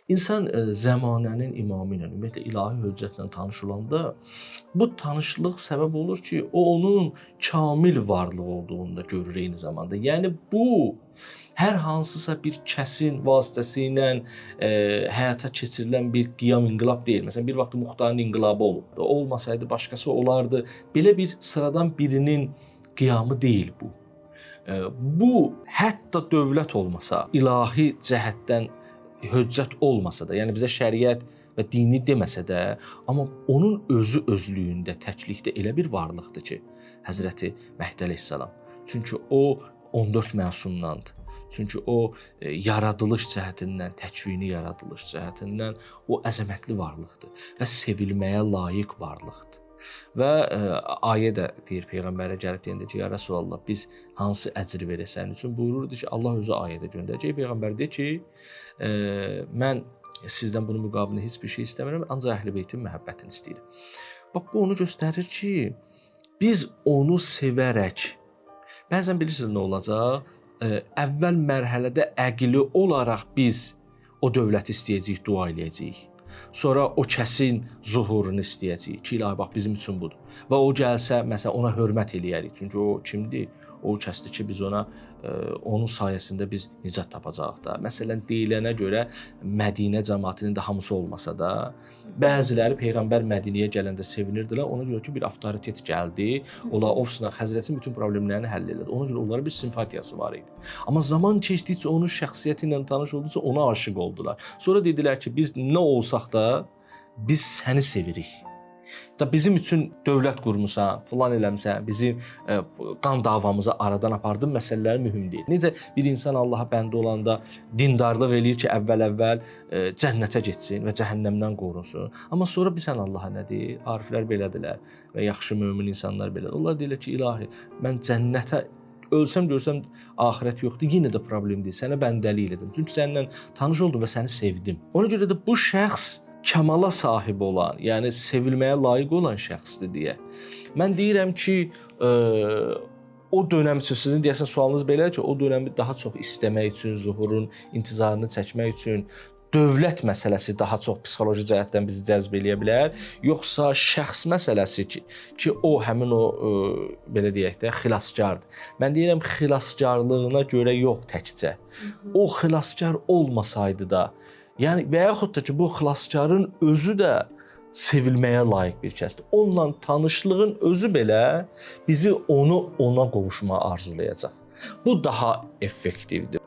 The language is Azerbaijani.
İnsan zəmanənin imamı ilə, ümumiyyətlə ilahi höccətlə tanış olanda bu tanışlıq səbəb olur ki, o onun kamil varlıq olduğunu da görür eyni zamanda. Yəni bu hər hansısa bir kəsin vasitəsilə həyata keçirilən bir qiyam inqilab deyil. Məsələn, bir vaxt Muxtarın inqilabı olub. Olmasaydı başqası olardı. Belə bir sıradan birinin qiyamı deyil bu. Bu hətta dövlət olmasa, ilahi cəhətdən höccət olmasa da, yəni bizə şəriət və dini deməsə də, amma onun özü özlüyündə, təklikdə elə bir varlıqdır ki, Həzrəti Məhdi əleyhissalam. Çünki o 14 məsumdandır. Çünki o yaradılış cəhətindən, təkvini yaradılış cəhətindən o əzəmətli varlıqdır və sevilməyə layiq varlıqdır. Və ayə də deyir Peyğəmbərə gəlib deyəndə ki, ya Rəsulallah, biz hansı əcr verək sənin üçün? Buyururdu ki, Allah özü ayədə göndərəcək. Peyğəmbər deyir ki, mən sizdən bunun müqabilində heç bir şey istəmirəm, ancaq Əhl-i Beytin məhəbbətini istəyirəm. Bax, bu onu göstərir ki, biz onu sevərək, bəzən bilirsiniz nə olacaq? Əvvəl mərhələdə əqli olaraq biz o dövləti istəyəcəyik, dua eləyəcəyik. Sonra o kəsin zuhurunu istəyəcəyik ki, ilahi bax bizim üçün budur. Və o gəlsə, məsələn, ona hörmət eləyərik. Çünki o kimdir? O kəsdir ki, biz ona, onun sayəsində biz nicat tapacağıq da. Məsələn, deyilənə görə Mədinə cəmaatının da hamısı olmasa da, bəziləri Peyğəmbər Mədinəyə gələndə sevinirdilər. Ona görə ki, bir avtoritet gəldi. Onlar ofislə Həzrətin bütün problemlərini həll edirdi. Ona görə onların bir simpatiyası var idi. Amma zaman keçdikcə onun şəxsiyyəti ilə tanış olduqca ona aşiq oldular. Sonra dedilər ki, biz nə olsaq da biz səni sevirik. Da bizim üçün dövlət qurmusan, filan eləmisən, bizim qan davamızı aradan apardın, məsələləri mühüm deyil. Necə bir insan Allaha bəndə olanda dindarlıq eləyir ki, əvvəl cənnətə getsin və cəhənnəmdən qorunsun. Amma sonra bilsən Allaha nə deyir? Ariflər belədilər və yaxşı mömin insanlar belədir. Onlar deyirlər ki, ilahi, mən cənnətə ölsəm, görsəm axirət yoxdur, yenə də problem deyil. Sənə bəndəlik elədim. Çünki səninlə tanış oldum və səni sevdim. Ona görə də bu şəxs kəmala sahib olan, yəni sevilməyə layiq olan şəxsdir deyə. Mən deyirəm ki, o dönəm üçün, sizin deyəsən sualınız belədir ki, o dönəmi daha çox istəmək üçün, zuhurun intizarını çəkmək üçün dövlət məsələsi daha çox psixoloji cəhətdən bizi cəzb eləyə bilər, yoxsa şəxs məsələsi ki, o həmin o, belə deyək də, xilaskardır. Mən deyirəm, xilaskarlığına görə yox təkcə. O xilaskar olmasaydı da, yəni və yaxud da ki, bu xilaskarın özü də sevilməyə layiq bir kəsdir. Onunla tanışlığın özü belə bizi ona qovuşmağa arzulayacaq. Bu daha effektivdir.